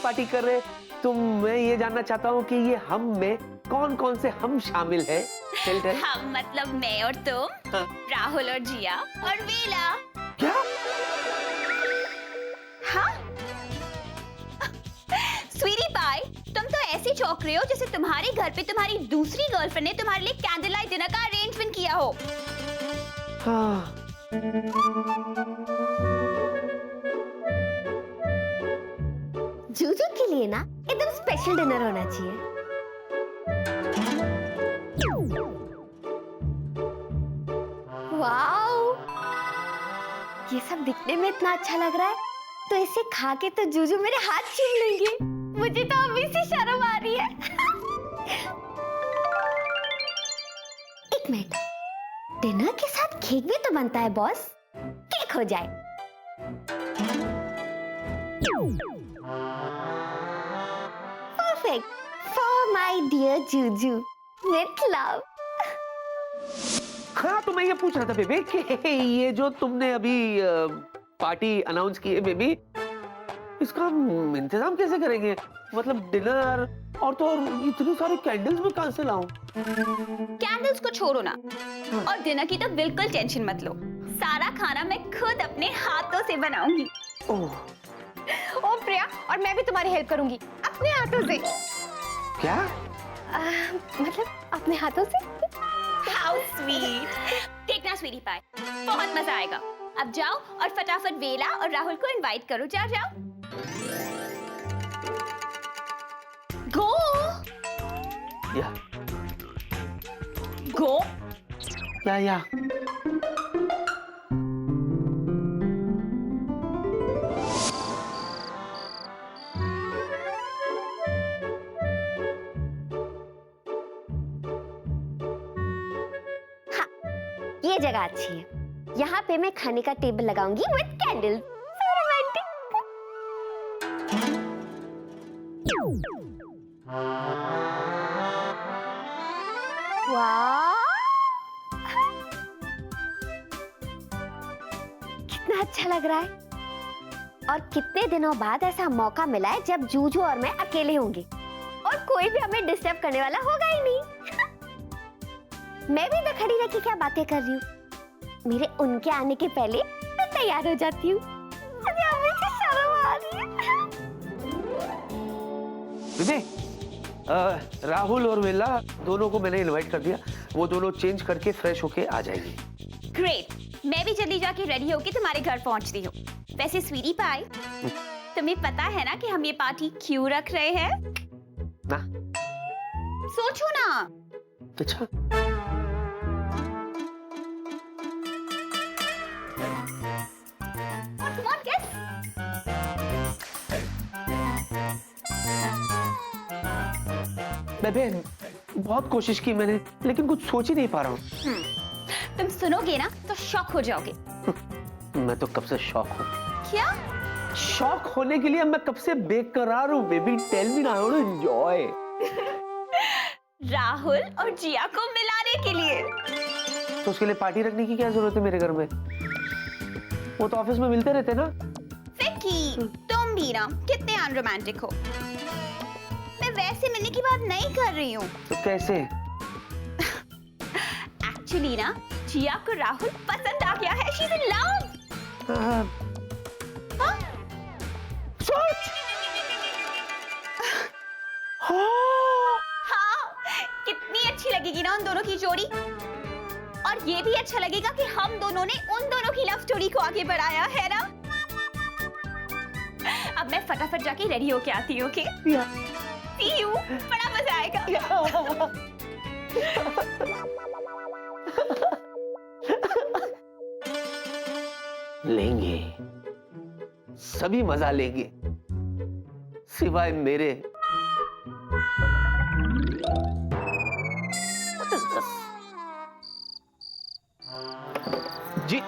Party कर रहे, तो मैं ये जानना चाहता हूँ कि ये हम में कौन कौन से हम शामिल है? हम मतलब मैं और तुम, हाँ। राहुल और जिया और वेला। क्या? हाँ स्वीटी पाई, तुम तो ऐसे चौंक रहे हो जैसे तुम्हारे घर पे तुम्हारी दूसरी गर्लफ्रेंड ने तुम्हारे लिए कैंडल लाइट डिनर का अरेंजमेंट किया हो। हाँ। जूजू के लिए ना एकदम स्पेशल डिनर होना चाहिए। वाओ, ये सब दिखने में इतना अच्छा लग रहा है, तो इसे खा के तो जूजू मेरे हाथ चूम लेंगे। मुझे तो अभी से शर्म आ रही है। एक मिनट, डिनर के साथ केक भी तो बनता है बॉस। केक हो जाए। Perfect for my dear Juju with love. हाँ, तो मैं ये पूछ रहा था बेबी कि ये जो तुमने अभी पार्टी अनाउंस की है बेबी, इसका इंतजाम कैसे करेंगे? मतलब डिनर और तो और इतनी सारी कैंडल्स भी कहाँ से लाऊं? कैंडल्स को छोड़ो ना, और डिनर की तो बिल्कुल टेंशन मत लो। सारा खाना मैं खुद अपने हाथों से बनाऊंगी। ओह, ओ प्रिया, और मैं भी तुम्हारी हेल्प करूंगी अपने हाथों से। क्या? मतलब अपने हाथों से। How sweet. देखना स्वीटी पाई, बहुत मजा आएगा। अब जाओ और फटाफट वेला और राहुल को इनवाइट करो। जाओ जाओ, गो या गो। या ये जगह अच्छी है। यहाँ पे मैं खाने का टेबल लगाऊंगी विद कैंडल्स। So romantic. वाह, कितना अच्छा लग रहा है। और कितने दिनों बाद ऐसा मौका मिला है जब जूजू और मैं अकेले होंगे और कोई भी हमें डिस्टर्ब करने वाला होगा ही नहीं। मैं भी तो खड़ी रह के क्या बातें कर रही हूँ। मेरे उनके आने के पहले मैं तैयार हो जाती हूँ। मुझे अभी से शर्म आ रही है। बेबी, राहुल और वेला दोनों को मैंने इनवाइट कर दिया। वो दोनों चेंज करके फ्रेश होके आ जाएंगे। ग्रेट, मैं भी जल्दी जाके रेडी होके तुम्हारे घर पहुंचती हूँ। वैसे स्वीटी पाई, तुम्हें पता है ना कि हम ये पार्टी क्यों रख रहे हैं? ना? सोचो ना। अच्छा, Come on, guess. बेबे, बहुत कोशिश की मैंने, लेकिन कुछ सोच ही नहीं पा रहा हूँ। तुम सुनोगे ना तो शॉक हो जाओगे। मैं तो कब से शॉक हूँ। क्या? शॉक होने के लिए मैं कब से बेकरार हूँ baby. Tell me now, enjoy. Rahul और जिया को मिलाने के लिए। तो उसके लिए पार्टी रखने की क्या जरूरत है मेरे घर में? वो तो ऑफिस में मिलते रहते ना। विक्की, तुम भी ना कितने अनरोमांटिक हो। मैं वैसे मिलने की बात नहीं कर रही हूँ। तो कैसे? एक्चुअली ना जिया को राहुल पसंद आ गया है। She is in love. सच? हाँ, कितनी अच्छी लगेगी ना उन दोनों की जोड़ी। और ये भी अच्छा लगेगा कि हम दोनों ने उन दोनों की लव स्टोरी को आगे बढ़ाया है ना। अब मैं फटाफट जाके रेडी होके आती हूँ। Okay, see you. बड़ा मजा आएगा। लेंगे, सभी मजा लेंगे, सिवाय मेरे। जी,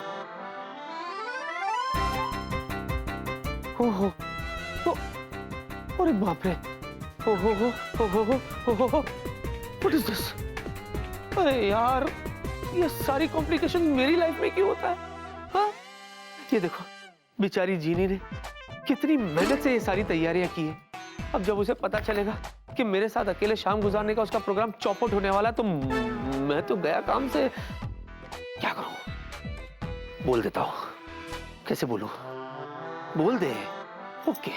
हो तो, अरे बाप रे, हो, व्हाट इज दिस? अरे यार, ये सारी कॉम्प्लिकेशन मेरी लाइफ में क्यों होता है? हाँ? ये देखो, बेचारी जीनी ने कितनी मेहनत से ये सारी तैयारियां की है, अब जब उसे पता चलेगा कि मेरे साथ अकेले शाम गुजारने का उसका प्रोग्राम चौपट होने वाला है, तो मैं तो गया काम से। क्या करूं? बोल देता हूं। कैसे बोलूं? बोल दे। ओके।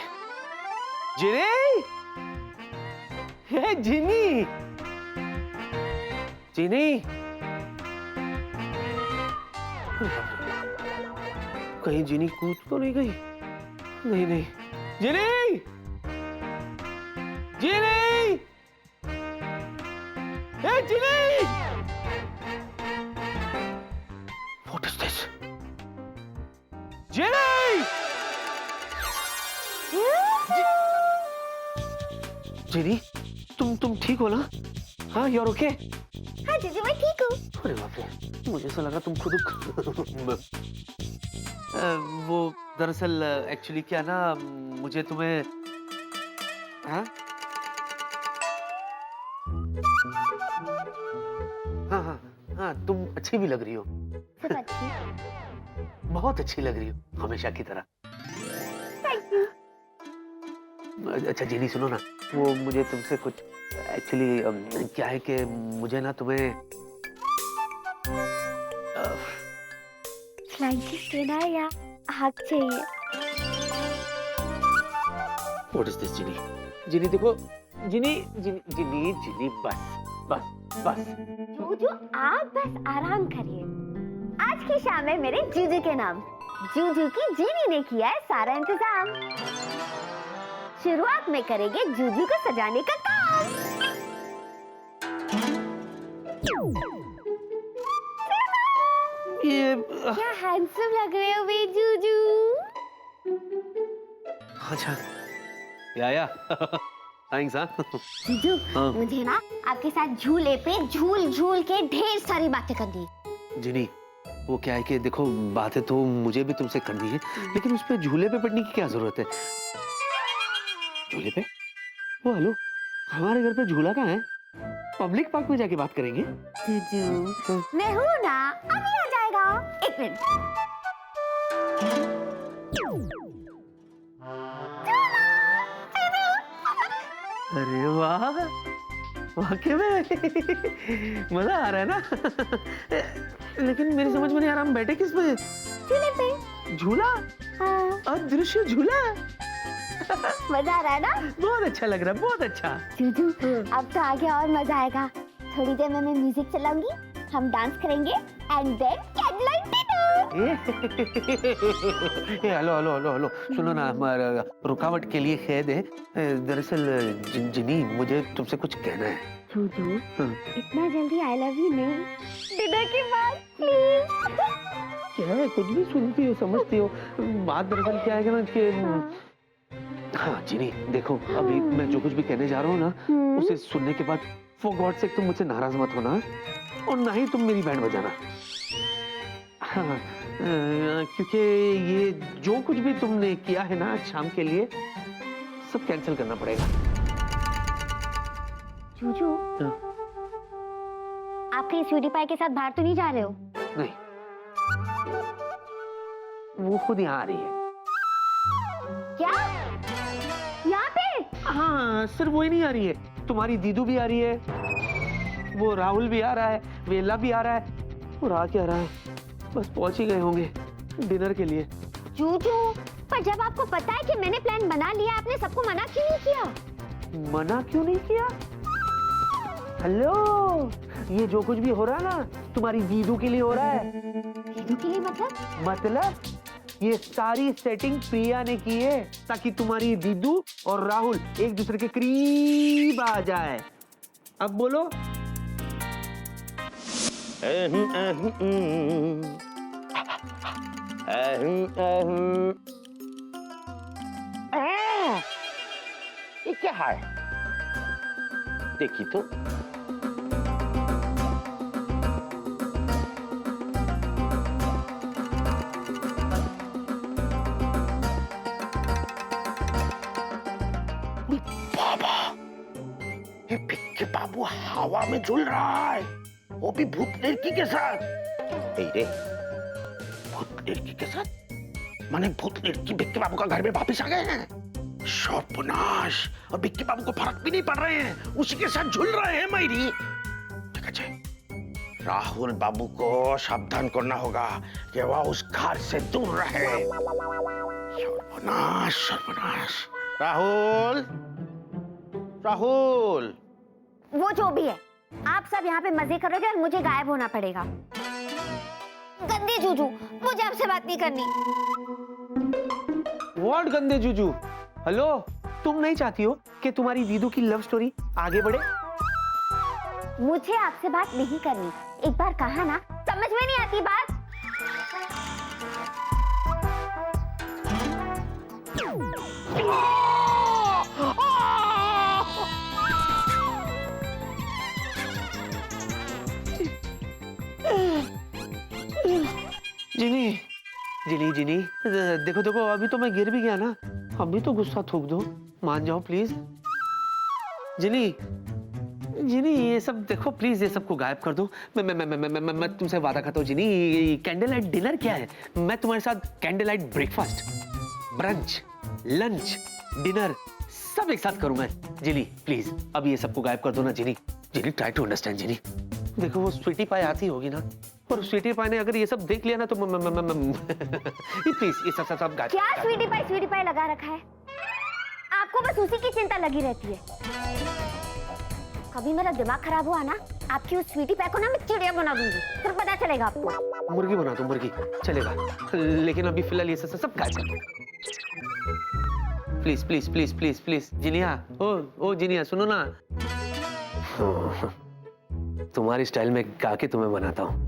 जिनी, हे जिनी, जिनी। कहीं जिनी कूद तो नहीं गई? नहीं नहीं। जिनी, जिनी, हे जिनी। What is this? जिनी, जिनी, तुम ठीक हो ना? हाँ, you're okay? हाँ जीजू मैं ठीक हूँ। अरे बाप रे, मुझे ऐसा लगा तुम खुद वो दरअसल एक्चुअली क्या ना, मुझे तुम्हें हाँ हाँ हाँ हाँ तुम अच्छी भी लग रही हो। सब अच्छी। बहुत अच्छी लग रही हो, हमेशा की तरह। Thank you. अच्छा जीनी सुनो ना, वो मुझे तुमसे कुछ एक्चुअली क्या है कि मुझे ना तुम्हें फ्लाइंग किस देना है या हक चाहिए? What is this जिनी? जिनी देखो, जिनी जिनी जिनी जिनी बस बस बस। जूजू आप बस आराम करिए। आज की शाम है मेरे जूजू के नाम। जूजू की जीनी ने किया है सारा इंतजाम। शुरुआत में करेंगे जूजू को सजाने का काम। ये क्या हैंडसम लग रहे हो वे जूजू। अच्छा या थैंक्स। हाँ जीजू हाँ। मुझे ना आपके साथ झूले पे झूल झूल के ढेर सारी बातें करनी। जिनी वो क्या है कि देखो, बातें तो मुझे भी तुमसे करनी है, लेकिन उस पे झूले पे पड़ने की क्या जरूरत है? झूले पे? वो हेलो, हमारे घर पे झूला कहाँ है? पब्लिक पार्क में जाके बात करेंगे। जीजू मैं हूँ ना, अभी आ जाएगा। एक मिनट। अरे वाह, वाकई में मजा आ रहा है ना। लेकिन मेरी समझ में नहीं आ रहा, हम बैठे किस पे? झूले पे। झूला? हाँ। अदृश्य झूला। मजा आ रहा है ना? बहुत अच्छा लग रहा है, बहुत अच्छा। जूजू अब तो आगे और मजा आएगा। थोड़ी देर में मैं म्यूजिक चलाऊंगी, हम डांस करेंगे and then candle dinner. Hello hello hello hello, सुनो ना, हमारा रुकावट के लिए खेद है। दरअसल जिनी मुझे तुमसे कुछ कहना है। जूजू इतना जल्दी आई लव यू नहीं, डिनर के बाद प्लीज। क्या है, कुछ भी सुनती हो, समझती हो। बात दरअसल क्या है ना कि हाँ जिनी देखो, अभी मैं जो कुछ भी कहने जा रहा हूँ ना, उसे सुनने के बाद फॉर गॉड सेक तुम मुझसे नाराज मत होना, और ना ही तुम मेरी बैंड बजाना। हाँ, क्योंकि ये जो कुछ भी तुमने किया है ना आज शाम के लिए, सब कैंसिल करना पड़ेगा। जूजू आप कहीं स्वीटी पाई के साथ बाहर तो नहीं जा रहे हो? नहीं, वो खुद यहाँ आ रही है। क्या? यहाँ पे? हाँ, सिर्फ वही नहीं आ रही है, तुम्हारी दीदू भी आ रही है, वो राहुल भी आ रहा है, वेला भी आ रहा है, और आ क्या रहा है, बस पहुंच ही गए होंगे डिनर के लिए। जूजू पर जब आपको पता है कि मैंने प्लान बना लिया, आपने सबको मना क्यों नहीं किया? मना क्यों नहीं किया? हेलो, ये जो कुछ भी हो रहा है ना, तुम्हारी दीदू के लिए हो रहा है। दीदू के लिए मतलब ये सारी सेटिंग प्रिया ने की है, ताकि तुम्हारी दीदू और राहुल एक दूसरे के करीब आ जाए। अब बोलो। ये क्या है? देखी तो। बाबा, ये भिक्की बाबू हवा में झूल रहा है, वो भी भूत लड़की के साथ। रे, भूत लड़की के साथ? माने भूत लड़की भिक्की बाबू का घर में वापस आ गए हैं? शोपनाश, और बिक्की बाबू को फर्क भी नहीं पड़ रहे हैं, उसी के साथ झूल रहे हैं मैरी। ठीक है जी, राहुल बाबू को सावधान करना होगा कि वह उस घर से दूर रहे। सर्वनाश सर्वनाश। राहुल, राहुल। वो जो भी है, आप सब यहाँ पे मजे करोगे और मुझे गायब होना पड़ेगा। गंदे जूजू, मुझे आपसे बात नहीं करनी। व्हाट गंदे जूजू? हेलो, तुम नहीं चाहती हो कि तुम्हारी वीदू की लव स्टोरी आगे बढ़े? मुझे आपसे बात नहीं करनी। एक बार कहा ना, समझ में नहीं आती बात। जिनी, जिनी, जिनी, देखो देखो, अभी तो मैं गिर भी गया ना, अभी तो गुस्सा थूक दो, मान जाओ प्लीज। जिनी, जिनी, ये सब देखो प्लीज, ये सबको गायब कर दो। मैं तुमसे वादा करता हूँ जिनी, कैंडल लाइट डिनर क्या है, मैं तुम्हारे साथ candle light breakfast, brunch, lunch, dinner सब एक साथ करूँ मैं। जिनी प्लीज, अब ये सबको गायब कर दो ना जिनी। जिनी, ट्राई टू अंडरस्टैंड जिनी। देखो वो स्वीटी पाई आती होगी ना, और स्वीटी पाई ने अगर ये सब देख लिया ना तो प्लीज ये सब गायब। क्या स्वीटी पाई लगा रखा है? आपको बस उसी की चिंता लगी रहती है। कभी मेरा दिमाग खराब हुआ ना, आपकी उस स्वीटी पाई को ना मैं चिड़िया बना दूंगी, फिर पता चलेगा आपको। मुर्गी बना दो, मुर्गी चलेगा, लेकिन अभी फिलहाल ये सब गायब कर दो। Please please please please please. Jiniya, ओ जिनिया, सुनो ना, तुम्हारी स्टाइल में गा के तुम्हें बनाता हूँ।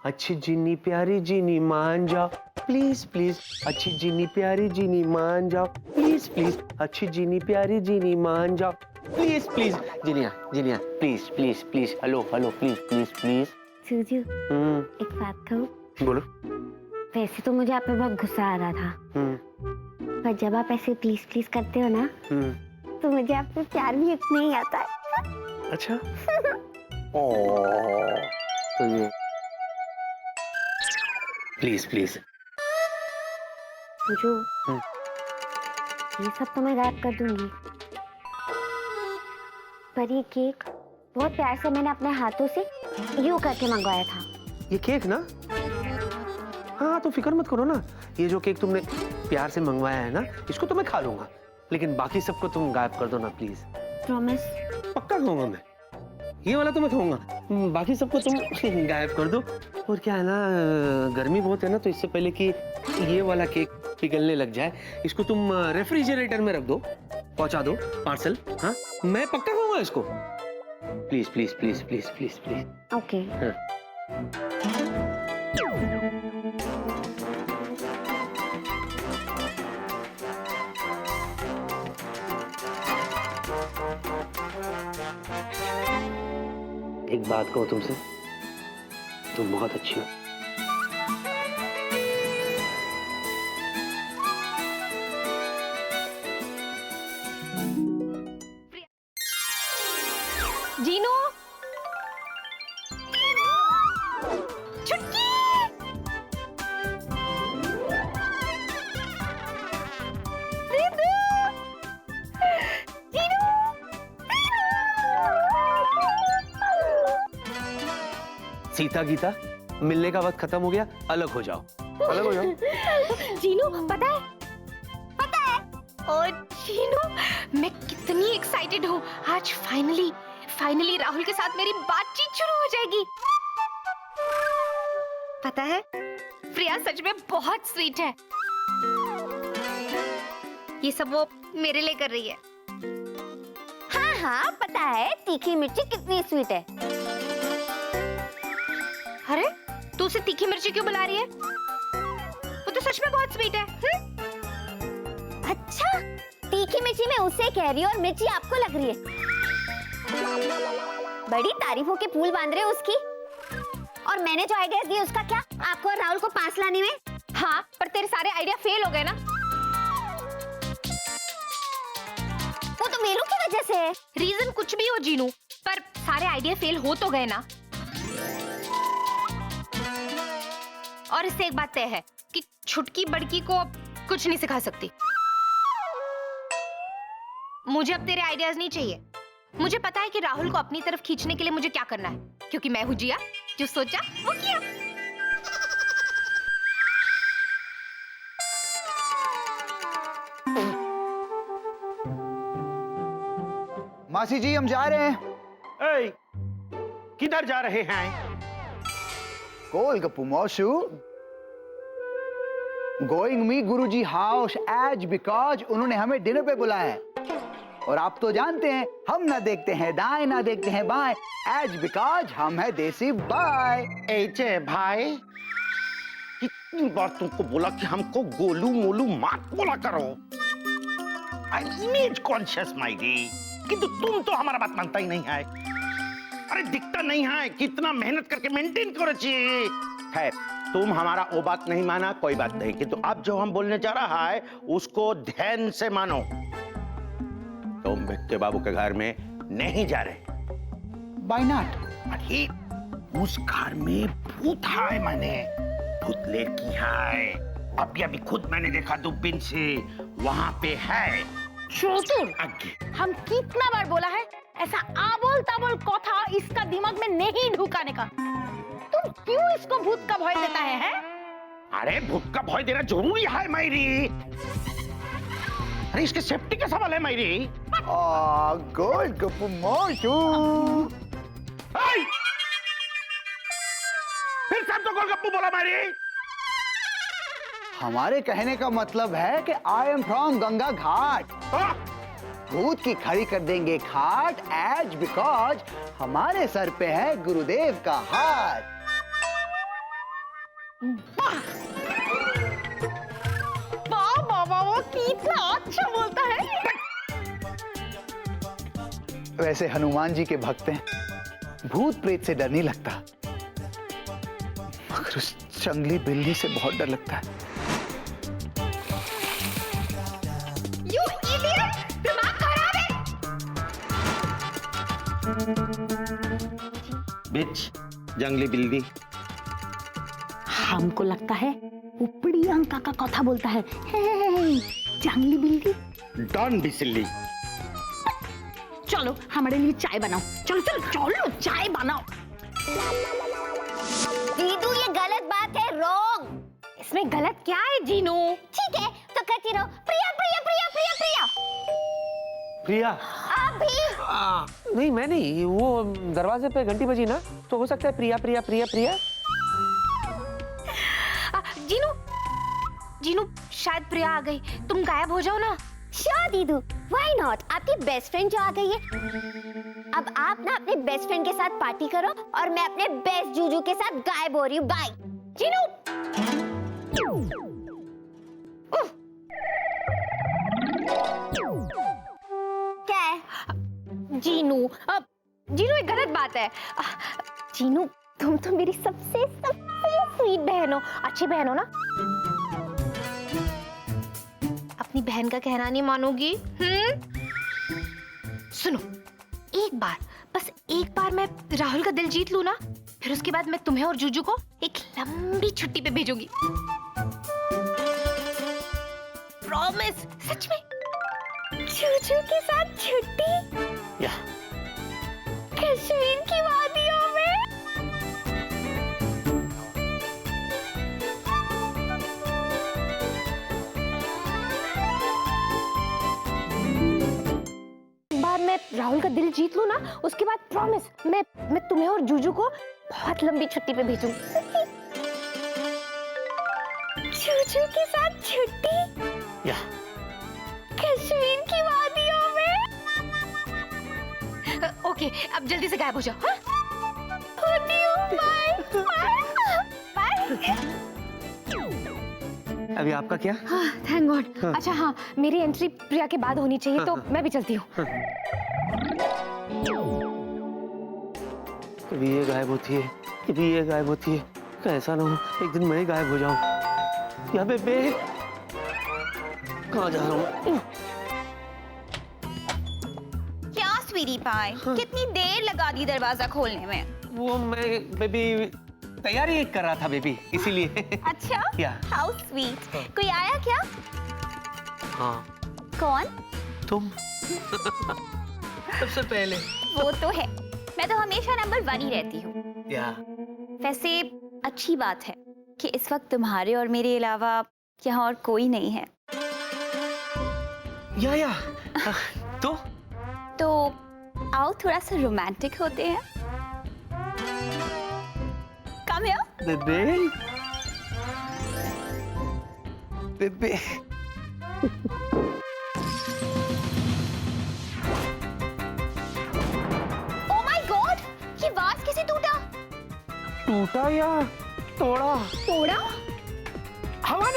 अच्छी जिनी प्यारी जिनी मान जाओ प्लीज प्लीज, अच्छी जिनी प्यारी जिनी मान जाओ प्लीज प्लीज, अच्छी जिनी प्यारी जिनी मान जाओ please please. जिनिया, जिनिया, please please please, hello hello, please please please. Juju, एक बात कहूँ? बोलो। वैसे तो मुझे आप पे बहुत गुस्सा आ रहा था, पर जब आप ऐसे प्लीज प्लीज करते हो ना, तो मुझे आप पे प्यार भी इतना ही आता है। अच्छा। तो ये प्लीज प्लीज। जूजू, ये सब तो मैं गायब कर दूंगी, पर ये केक बहुत प्यार से मैंने अपने हाथों से यूं करके मंगवाया था। ये केक ना, हाँ तो फिक्र मत करो ना, ये जो केक तुमने प्यार से मंगवाया है ना, इसको तो मैं खा लूंगा, लेकिन बाकी सबको तुम गायब कर दो ना प्लीज। प्रॉमिस? पक्का खाऊंगा मैं, ये वाला तो मैं खाऊंगा, बाकी सबको तुम गायब कर दो। और क्या है ना, गर्मी बहुत है ना, तो इससे पहले कि ये वाला केक पिघलने लग जाए, इसको तुम रेफ्रिजरेटर में रख दो, पहुंचा दो पार्सल। हाँ, मैं पक्का खाऊंगा इसको। Please please please please please please. Okay. हाँ। एक बात कहूँ तुमसे, तुम बहुत अच्छी हो। जीनू, छुटकी, सीता गीता, मिलने का वक्त खत्म हो गया, अलग हो जाओ, अलग हो जाओ। जीनू, पता है? और जीनू, मैं कितनी एक्साइटेड हूँ, आज फाइनली राहुल के साथ मेरी बातचीत शुरू हो जाएगी। पता है, प्रिया सच में बहुत स्वीट है। ये सब वो मेरे लिए कर रही है। हाँ हाँ, पता है तीखी मिर्ची कितनी स्वीट है। अरे, तू उसे तीखी मिर्ची क्यों बुला रही है? वो तो सच में बहुत स्वीट है। अच्छा, तीखी मिर्ची मैं उसे कह रही हूँ और मिर्ची आपको लग रही है। बड़ी तारीफों के फूल बांध रहे हो उसकी। और मैंने जो आइडिया दिए उसका क्या? आपको और राहुल को पास लाने में। हाँ, पर तेरे सारे आइडिया फेल हो गए ना। वो तो मेरू की वजह से है। रीजन कुछ भी हो जीनू, पर सारे आइडिया फेल हो तो गए ना। और इससे एक बात तय है कि छुटकी बड़की को कुछ नहीं सिखा सकती। मुझे अब तेरे आइडियाज नहीं चाहिए। मुझे पता है कि राहुल को अपनी तरफ खींचने के लिए मुझे क्या करना है, क्योंकि मैं हूँ जिया, जो सोचा वो किया। मासी जी हम जा रहे हैं। ए, किधर जा रहे हैं? गोलगप्पू मौसू। Going me Guruji house as because उन्होंने हमें डिनर पे बुलाया है। और आप तो जानते हैं हम ना देखते हैं दाएं ना देखते हैं बाएं, एज बिकॉज हम है देसी बाय। एजे भाई, कितनी बार तुमको बोला कि हमको गोलू मोलू मत बोला करो। आई इमेज कॉन्शियस माइडी, किंतु तुम तो हमारा बात मानता ही नहीं है। अरे दिखता नहीं है कितना मेहनत करके मेंटेन करो चाहिए। खैर, तुम हमारा वो बात नहीं माना, कोई बात नहीं, किंतु अब जो हम बोलने जा रहा है उसको ध्यान से मानो। तुम भिक्के बाबू के घर में नहीं जा रहे। Why not? अरे उस घर में भूत है, मैंने भूत लड़की है, अभी अभी खुद मैंने देखा दूरबीन से, वहां पे है। चोटुर, आगे हम कितना बार बोला है ऐसा आबोल ताबोल कथा इसका दिमाग में नहीं ढुकाने का। तुम क्यों इसको भूत का भय देता है, हैं? अरे भूत का भय देना जरूरी है मैरी। अरे इसके सेफ्टी का सवाल है मैरी। गोलगप्पू मौसू। आई! फिर सब तो गोलगप्पू बोला मैरी। हमारे कहने का मतलब है कि आई एम फ्रॉम गंगा घाट। हाँ? भूत की खड़ी कर देंगे खाट एज बिकॉज हमारे सर पे है गुरुदेव का हाथ। वाह वाह, वो कितना अच्छा बोलता है। वैसे हनुमान जी के भक्त हैं, भूत प्रेत से डर नहीं लगता, मगर उस जंगली बिल्ली से बहुत डर लगता है। You idiot! दिमाग खराब है। बिच, जंगली बिल्ली। हमको लगता है उपड़ी अंका का कथा बोलता है। हे, जंगली बिल्ली। डॉन बिसिल्ली। चलो हमारे लिए चाय बनाओ। चलो चलो चलो चाय बनाओ। दीदू ये गलत बात है, रॉन्ग। इसमें गलत क्या है जीनू? ठीक है तो कहती रहो प्रिया प्रिया प्रिया प्रिया प्रिया। प्रिया? अभी नहीं मैं नहीं, वो दरवाजे पे घंटी बजी ना, तो हो सकता है प्रिया प्रिया प्रिया प्रिया। जीनू, जीनू शायद प्रिया आ गई, तुम गायब हो जाओ ना। श्योर दीदू, व्हाई नॉट। आपकी बेस्ट फ्रेंड जो आ गई है, अब आप ना अपने बेस्ट फ्रेंड के साथ पार्टी करो और मैं अपने बेस्ट जूजू के साथ गायब हो रही हूँ। बाय। जीनू क्या है? जीनू, अब जीनू एक गलत बात है। जीनू तुम तो मेरी सबसे सबसे स्वीट बहन हो, अच्छी बहन हो ना। अपनी बहन का कहना नहीं मानोगी? सुनो, एक बार, बस एक बार मैं राहुल का दिल जीत लूं ना, फिर उसके बाद मैं तुम्हें और जूजू को एक लंबी छुट्टी पे भेजूंगी। प्रॉमिस, सच में। जूजू के साथ छुट्टी? या कश्मीर की वादियों में? बार मैं राहुल का दिल जीत लूं ना, उसके बाद प्रॉमिस मैं तुम्हें और जूजू को बहुत लंबी छुट्टी पे भेजूंगी। जूजू के साथ छुट्टी? या कश्मीर की वादियों में? ओके, अब जल्दी से गायब हो जाओ। हाँ? अभी आपका क्या? Thank God. अच्छा हाँ, मेरी एंट्री प्रिया के बाद होनी चाहिए, तो मैं भी चलती हूँ। कभी ये गायब होती है, कभी ये गायब होती है, कैसा ना हो एक दिन मैं ही गायब हो जाऊं। या बेबे, कहाँ जा रहा हूँ? क्या स्वीटी पाई, कितनी देर लगा दी दरवाजा खोलने में? वो मैं बेबी तैयारी कर रहा था बेबी, इसीलिए। अच्छा, क्या? How sweet. कोई आया क्या? हाँ, कौन? तुम सबसे पहले। वो तो है, मैं तो हमेशा नंबर 1 ही रहती हूँ। या वैसे अच्छी बात है कि इस वक्त तुम्हारे और मेरे अलावा यहाँ और कोई नहीं है। या तो आओ थोड़ा सा रोमांटिक होते हैं। Come here. बेबे बेबे ओह माय गॉड, ये वाज कैसे टूटा? टूटा या तोड़ा? तोड़ा? हवा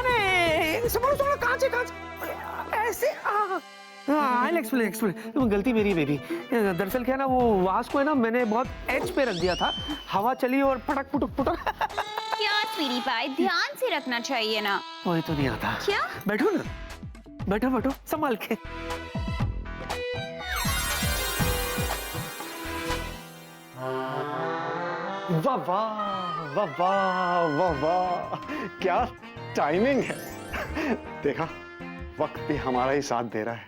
ने संभालो कांच है, ऐसे I'll explain। गलती मेरी बेबी। दरअसल क्या है ना, वो वास को है ना मैंने बहुत एज पे रख दिया था, हवा चली और फटक फुटक। क्या स्वीटी पाई, ध्यान से रखना चाहिए ना। वही तो नहीं आता। क्या? बैठो ना, बैठो संभाल के। वाह वाह वाह वाह वाह वाह, क्या टाइमिंग है। देखा, वक्त भी हमारा ही साथ दे रहा है।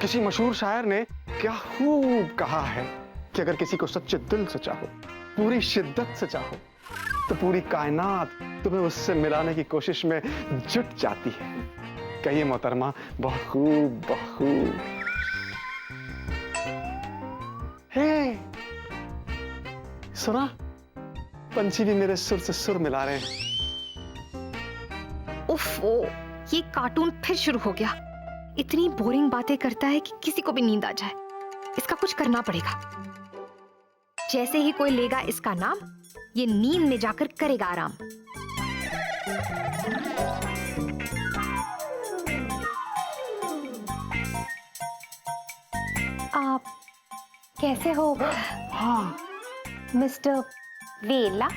किसी मशहूर शायर ने क्या खूब कहा है कि अगर किसी को सच्चे दिल से चाहो, पूरी शिद्दत से चाहो, तो पूरी कायनात तुम्हें उससे मिलाने की कोशिश में जुट जाती है। कहिए मोहतरमा, बहुत खूब बहुत खूब। हे, सुना, पंछी भी मेरे सुर से सुर मिला रहे हैं। उफ, ये कार्टून फिर शुरू हो गया। इतनी बोरिंग बातें करता है कि किसी को भी नींद आ जाए। इसका कुछ करना पड़ेगा। जैसे ही कोई लेगा इसका नाम, ये नींद में जाकर करेगा आराम। आप कैसे हो? हाँ मिस्टर वेला?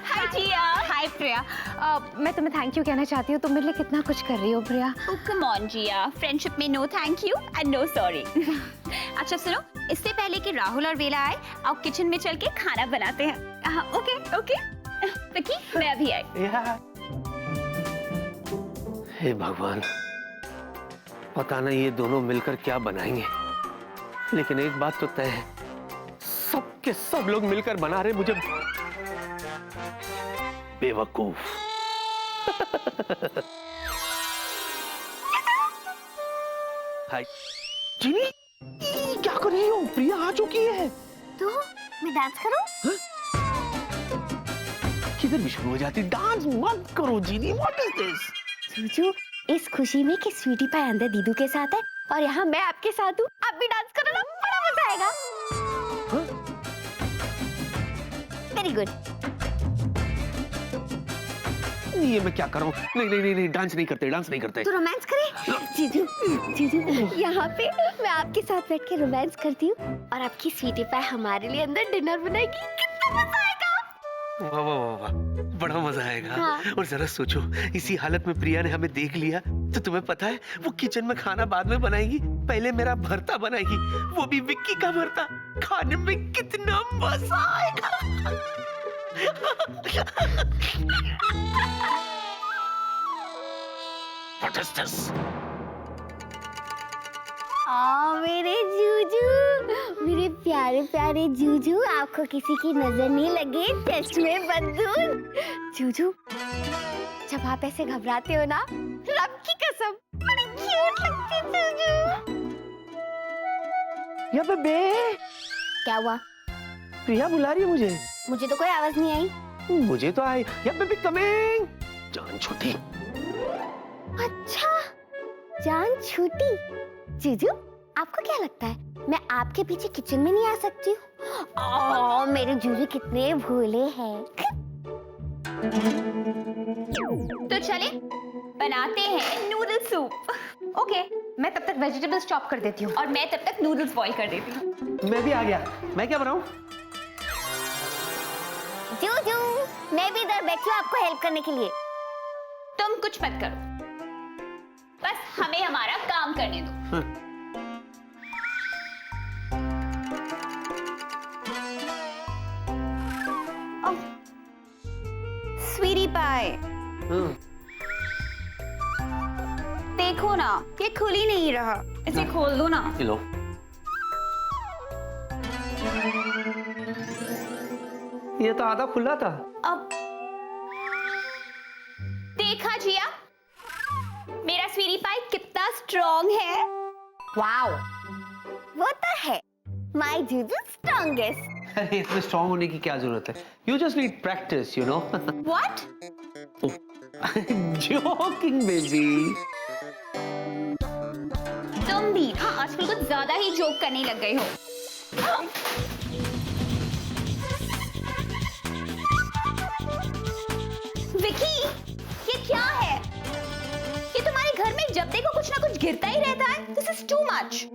हाय जिया। हाय प्रिया। मैं तुम्हें थैंक यू कहना चाहती हूँ। तुम मेरे लिए कितना कुछ कर रही हो Priya. Oh, come on, Jiya. Friendship में no thank you and no sorry. अच्छा सुनो, इससे पहले कि राहुल और वेला आए, आओ किचन में चल के खाना बनाते हैं। Okay okay. विक्की, मैं अभी आई। हे भगवान, पता नहीं ये दोनों मिलकर क्या बनाएंगे, लेकिन एक बात तो तय है, सब के सब लोग मिलकर बना रहे मुझे बेवकूफ। हाय जीनी, क्या कर रही हो? प्रिया आ चुकी है। तो मैं डांस करूं? किधर भी शुरू हो जाती। डांस मत करो जीनी, व्हाट इज दिस? जूजू, इस खुशी में कि स्वीटी पाई अंदर दीदू के साथ है और यहाँ मैं आपके साथ हूँ, आप भी डांस करो ना, बड़ा मजा आएगा। Very good. ये मैं क्या करूं? नहीं, डांस नहीं करते। तो रोमांस करें? जीजू, यहाँ पे मैं आपके साथ बैठ के रोमांस करती हूँ और आपकी स्वीटी पाई हमारे लिए अंदर डिनर बनाएगी। कितना मजा आएगा। वाह, बड़ा मजा आएगा। हाँ। और जरा सोचो, इसी हालत में प्रिया ने हमें देख लिया तो तुम्हें पता है वो किचन में खाना बाद में बनाएगी, पहले मेरा भरता बनाएगी, वो भी विक्की का भरता। खाने में कितना मजा आएगा। What is this? मेरे जूजू, मेरे प्यारे प्यारे जूजू, आपको किसी की नजर नहीं लगे, टेस्ट में बंदूक। जूजू, जब आप ऐसे घबराते हो ना, रब की कसम, बड़ी क्यूट लगती है जूजू। या बेबे, क्या हुआ? प्रिया बुला रही है मुझे। मुझे तो कोई आवाज नहीं आई। मुझे तो आई। या बेबी कमिंग। जान छूटी। अच्छा, जान छूटी। जीजू, आपको क्या लगता है मैं आपके पीछे किचन में नहीं आ सकती हूँ? मेरे जूजू कितने भोले हैं। तो चले बनाते हैं नूडल सूप। ओके, मैं तब तक वेजिटेबल्स चॉप कर देती हूँ। और मैं तब तक नूडल्स बॉईल कर देती हूँ। मैं भी आ गया। मैं क्या बनाऊं? जूजू, मैं भी इधर बैठी हूँ आपको हेल्प करने के लिए। तुम कुछ मत करो, बस हमें हमारा काम काम करने दो। हाँ। स्वीटी पाई, हाँ। देखो ना, ये खुल ही नहीं रहा, इसे खोल दो ना। ये लो। ये तो आधा खुला था। अब देखा जिया, मेरा स्वीटी पाई कितना स्ट्रॉन्ग है। वाओ, वो तो है माय जूजू स्ट्रॉन्गेस्ट। अरे इसमें स्ट्रॉन्ग होने की क्या जरूरत है? You just need practice, you know. What? Joking baby. तुम भी हाँ आजकल कुछ ज्यादा ही जोक करने लग गए हो। विकी, ये क्या है? ये तुम्हारे घर में जब देखो कुछ ना कुछ गिरता ही रहता है। This is too much.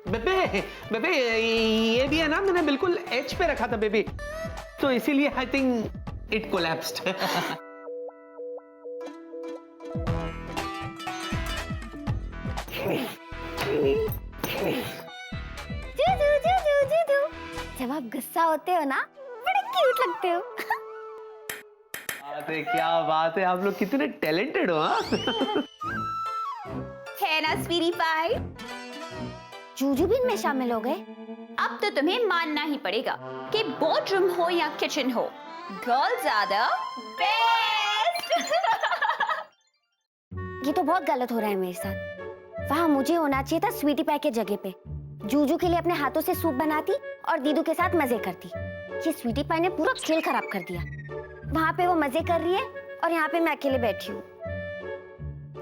बेबे बेबे ये भी है ना, मैंने बिल्कुल एज पे रखा था बेबी, तो इसीलिए I think it collapsed. Juju Juju Juju, जब आप गुस्सा होते हो ना बड़े क्यूट लगते हो। अरे क्या बात है, आप लोग कितने टैलेंटेड हो। हाँ? है ना स्वीटी पाई? जूजू भी इनमें शामिल हो गए। अब तो तुम्हें मानना ही पड़ेगा कि बोर्डरूम हो या किचन हो, गर्ल्स आर द बेस्ट। ये तो बहुत गलत हो रहा है मेरे साथ। वहाँ मुझे होना चाहिए था स्वीटी पाई के जगह पे। जूजू के लिए अपने हाथों से सूप बनाती और दीदू के साथ मजे करती। ये स्वीटी पाई ने पूरा खेल खराब कर दिया। वहाँ पे वो मजे कर रही है और यहाँ पे मैं अकेले बैठी हूँ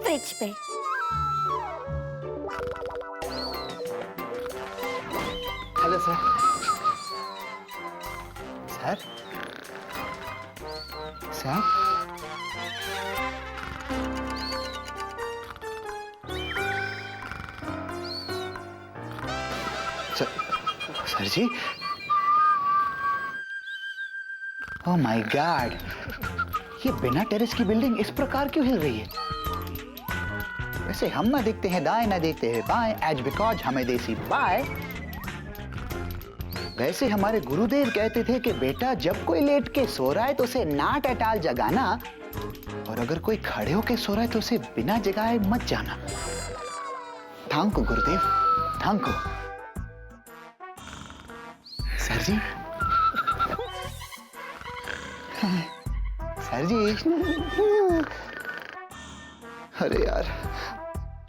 फ्रिज पे। Hello sir. Sir sir sir ji, oh my god, ये बिना टेरेस की बिल्डिंग इस प्रकार क्यों हिल रही है? वैसे हम ना देखते हैं दाएं ना देखते हैं बाएं, एज बिकॉज हमें देसी बाय। वैसे हमारे गुरुदेव कहते थे कि बेटा जब कोई लेट के सो रहा है तो उसे नाट अटाल जगाना, और अगर कोई खड़े होके सो रहा है तो उसे बिना जगाए मत जाना। Thank you Gurudev, thank you. Sir ji, sir ji, अरे यार,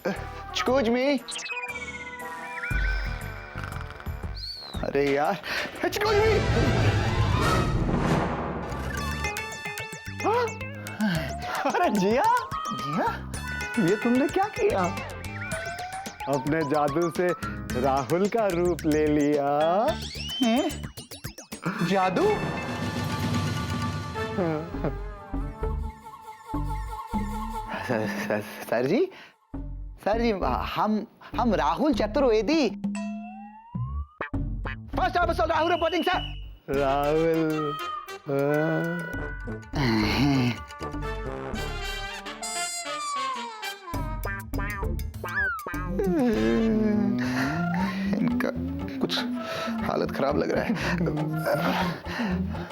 एक्सक्यूज मी, अरे यार, एक्सक्यूज मी, अरे जिया, जिया, ये तुमने क्या किया? अपने जादू से राहुल का रूप ले लिया। हैं? जादू? सर जी, हम Rahul Chaturvedi, first officer Rahul reporting sir. Rahul, इनका कुछ हालत खराब लग रहा है।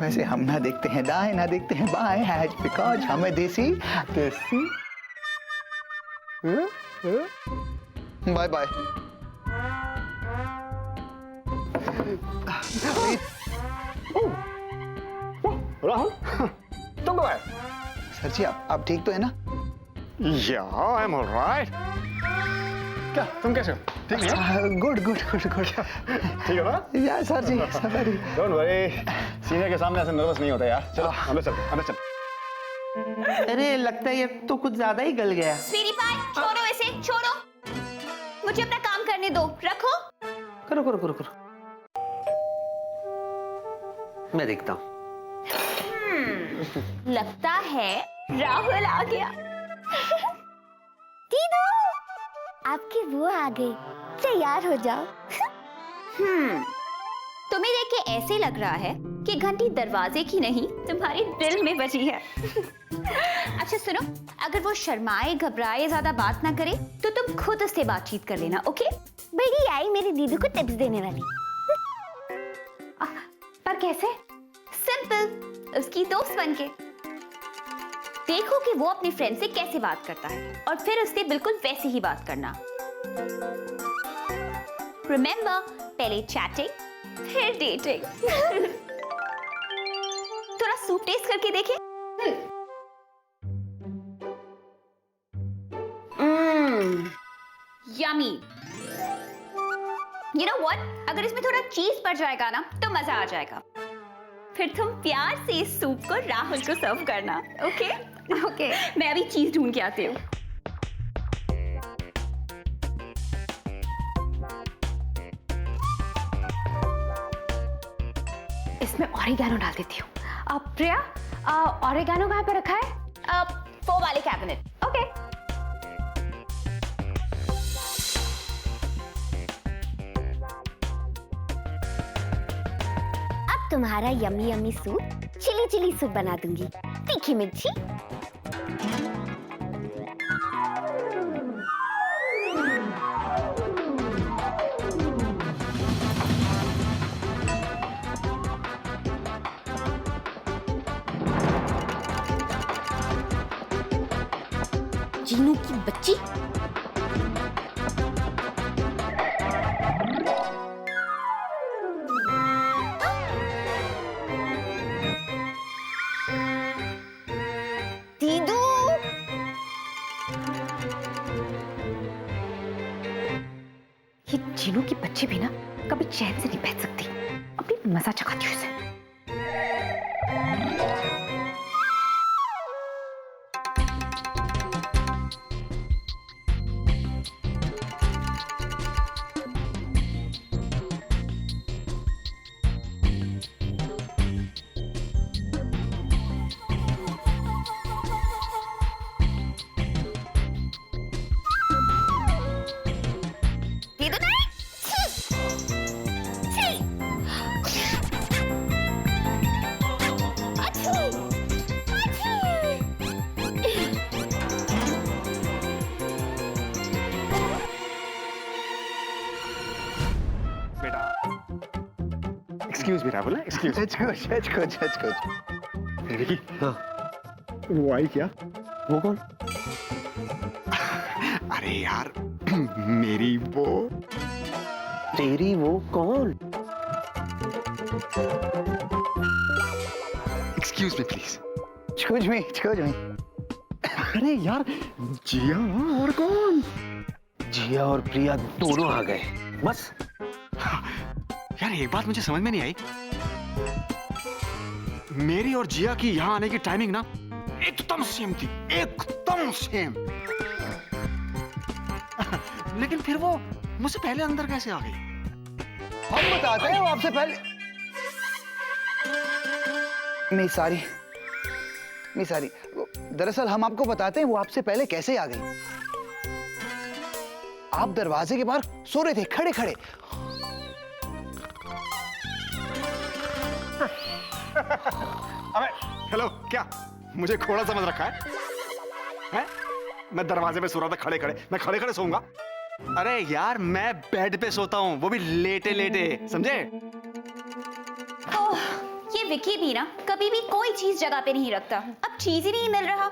वैसे हम ना देखते हैं दाएं ना देखते हैं बाएं, एज बिकॉज हमें देसी देसी, बाय बाय। राहुल, तुम कब आए? सर जी आप ठीक तो है ना? Yeah, I'm all right. क्या तुम कैसे हो? ठीक है? Good good good good. ठीक है ना? या sir ji, sir ji. Don't worry, senior के सामने ऐसे नर्वस नहीं होता यार। चलो अंदर चल, अंदर चल। अरे लगता है ये तो कुछ ज्यादा ही गल गया। स्वीटी पाई, छोड़ो इसे, छोड़ो। मुझे अपना काम करने दो, रखो। करो करो करो करो, मैं देखता हूँ। लगता है राहुल आ गया। दीदू, आपकी वो आ गई, तैयार हो जाओ। तुम्हें देख के ऐसे लग रहा है कि घंटी दरवाजे की नहीं तुम्हारे दिल में बजी है। अच्छा सुनो, अगर वो शर्माए घबराए ज्यादा बात ना करे तो तुम खुद उससे बातचीत कर लेना, ओके? बड़ी आई मेरी दीदी को टिप्स देने वाली। पर कैसे? सिंपल, उसकी दोस्त बनके। देखो कि वो अपने फ्रेंड से कैसे बात करता है और फिर उससे बिल्कुल वैसे ही बात करना। रिमेंबर, पहले चैटिंग फिर डेटिंग। थोड़ा सूप टेस्ट करके देखें। यमी। You know what? अगर इसमें थोड़ा चीज पड़ जाएगा ना तो मजा आ जाएगा। फिर तुम प्यार से इस सूप को राहुल को सर्व करना, ओके? ओके। मैं अभी चीज ढूंढ के आती हूँ। इसमें ऑरिगेनो डाल देती हूँ। प्रिया, ऑरिगेनो कहाँ पे रखा है? वो वाले कैबिनेट। ओके। अब तुम्हारा yummy yummy soup chilli chilli soup बना दूंगी, तीखी मिर्ची। जीनू की बच्ची। दीदू, ये जीनू की बच्ची भी ना कभी चैन से नहीं बैठ सकती। अभी मजा चखाती हूँ इसे। दीदू नहीं। छी। अच्छी। बेटा, excuse me Rahul, excuse. Vicky, हाँ, वो आई क्या? वो कौन? अरे यार, मेरी वो। तेरी वो कौन? Excuse me please. Excuse me, excuse me. अरे यार, जिया और कौन? जिया और प्रिया दोनों आ गए, बस। यार एक बात मुझे समझ में नहीं आई, मेरी और जिया की यहाँ आने की टाइमिंग ना एकदम सेम थी, एकदम सेम। लेकिन फिर वो मुझसे पहले अंदर कैसे आ गई? हम बताते हैं, वो आपसे पहले। नहीं सॉरी, नहीं सॉरी, दरअसल हम आपको बताते हैं वो आपसे पहले कैसे आ गई। आप दरवाजे के बाहर सो रहे थे, खड़े खड़े। अबे हेलो, क्या मुझे घोड़ा समझ रखा है? हैं? मैं दरवाजे पे सो रहा था खड़े खड़े, मैं खड़े खड़े सोऊंगा? अरे यार, मैं बेड पे सोता हूँ, वो भी लेटे लेटे, समझे? ओह, ये विकी भी ना कभी भी कोई चीज जगह पे नहीं रखता। अब चीज ही नहीं मिल रहा।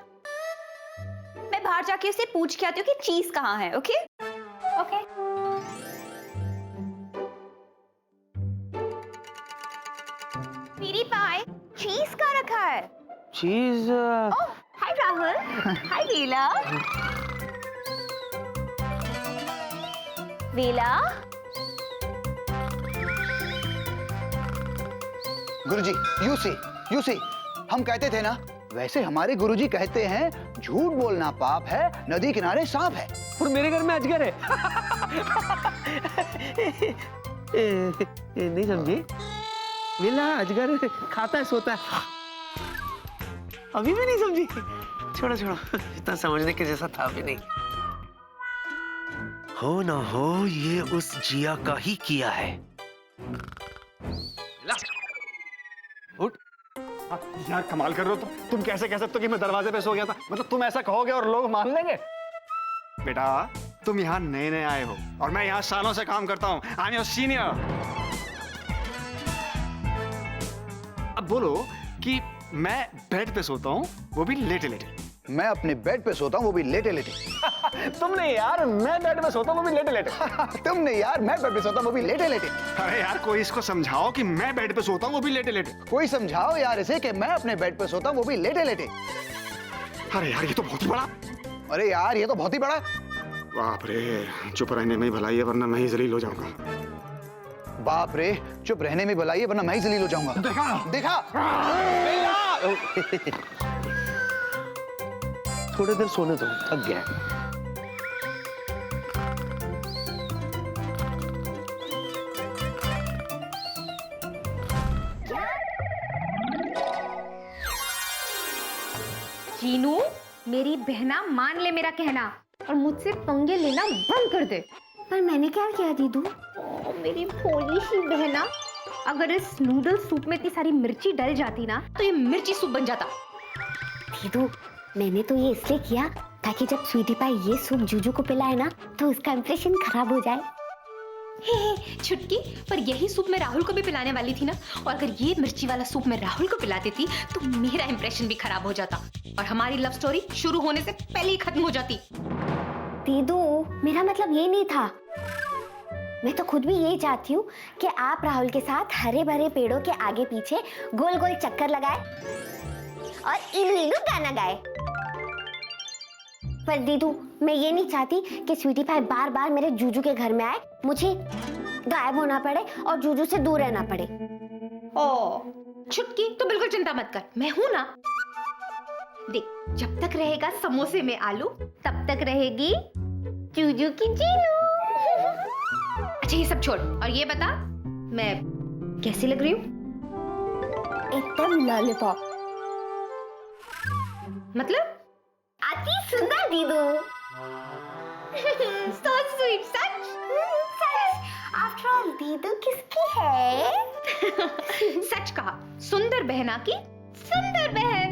मैं बाहर जाके उसे पूछ के आती हूँ कि चीज कहाँ है, ओके? ओके। मेरी पाए चीज कहाँ रखा है? चीज ओह, हाय राहुल, हाय वीला। वीला, गुरुजी, यू सी, हम कहते थे ना, वैसे हमारे गुरुजी कहते हैं झूठ बोलना पाप है, नदी किनारे सांप है। और मेरे घर में अजगर है। नहीं समझी? विला अजगर खाता है, सोता है। अभी भी नहीं समझी? छोड़ो छोड़ो, इतना समझने के जैसा था भी नहीं। हो ना हो, ये उस जिया का ही किया है। यार कमाल कर रहे हो तुम कैसे कह सकते हो कि मैं दरवाजे पे सो गया था? मतलब तुम ऐसा कहोगे और लोग मान लेंगे? बेटा तुम यहाँ नए नए आए हो और मैं यहाँ सालों से काम करता हूँ। I am your senior. अब बोलो कि मैं बेड पे सोता हूँ वो भी लेटे लेटे। मैं अपने बेड पे सोता हूँ वो भी लेटे लेटे। तुम नहीं यार, मैं बेड पे सोता हूँ वो भी लेटे लेटे। तुम नहीं यार, मैं बेड पे सोता हूँ वो भी लेटे लेटे। अरे यार कोई इसको समझाओ कि मैं बेड पे सोता हूँ वो भी लेटे लेटे। कोई समझाओ यार इसे कि मैं अपने बेड पे सोता हूँ वो भी लेटे लेटे। अरे यार ये तो बहुत ही बड़ा। अरे यार ये तो बहुत ही बड़ा। बाप रे, चुप रहने में ही भलाई है वरना मैं ही जलील हो जाऊंगा। बाप रे, चुप रहने में भलाई है वरना मैं ही जलील हो जाऊंगा। देखा देखा। थोड़ी देर सोने दो, थक गया है। जीनू, मेरी बहना मान ले मेरा कहना और मुझसे पंगे लेना बंद कर दे। पर मैंने क्या किया दीदू? ओ, मेरी भोली सी बहना, अगर इस नूडल सूप में इतनी सारी मिर्ची डल जाती ना तो ये मिर्ची सूप बन जाता। दीदू, मैंने तो ये इसलिए किया ताकि जब स्वीटी पाई ये सूप जूजू को पिलाए ना तो उसका इंप्रेशन खराब हो जाए। हे छुटकी, पर यही सूप मैं राहुल को भी पिलाने वाली थी ना, और अगर ये मिर्ची वाला सूप मैं राहुल को पिला देती तो मेरा इंप्रेशन भी खराब हो जाता और हमारी लव स्टोरी शुरू होने से पहले ही खत्म हो जाती। दीदू, मेरा मतलब ये नहीं था। मैं तो खुद भी यही चाहती हूँ कि आप राहुल के साथ हरे भरे पेड़ों के आगे पीछे गोल गोल चक्कर लगाए और इलू इलू गाना गाए। पर दीदू, मैं ये नहीं चाहती कि स्वीटी पाई बार बार मेरे जूजू के घर में आए, मुझे गायब होना पड़े और जूजू से दूर रहना पड़े। ओ छुटकी, तो बिल्कुल चिंता मत कर, मैं हूं ना। देख, जब तक रहेगा समोसे में आलू तब तक रहेगी जूजू की जीनू। अच्छा ये सब छोड़ और ये बता, मैं कैसी लग रही हूँ? एकदम लॉलीपॉप। मतलब अति सुंदर दीदू। so sweet, सच। आफ्टर ऑल दीदू किसकी है? सच कहा, सुंदर बहना की सुंदर बहन।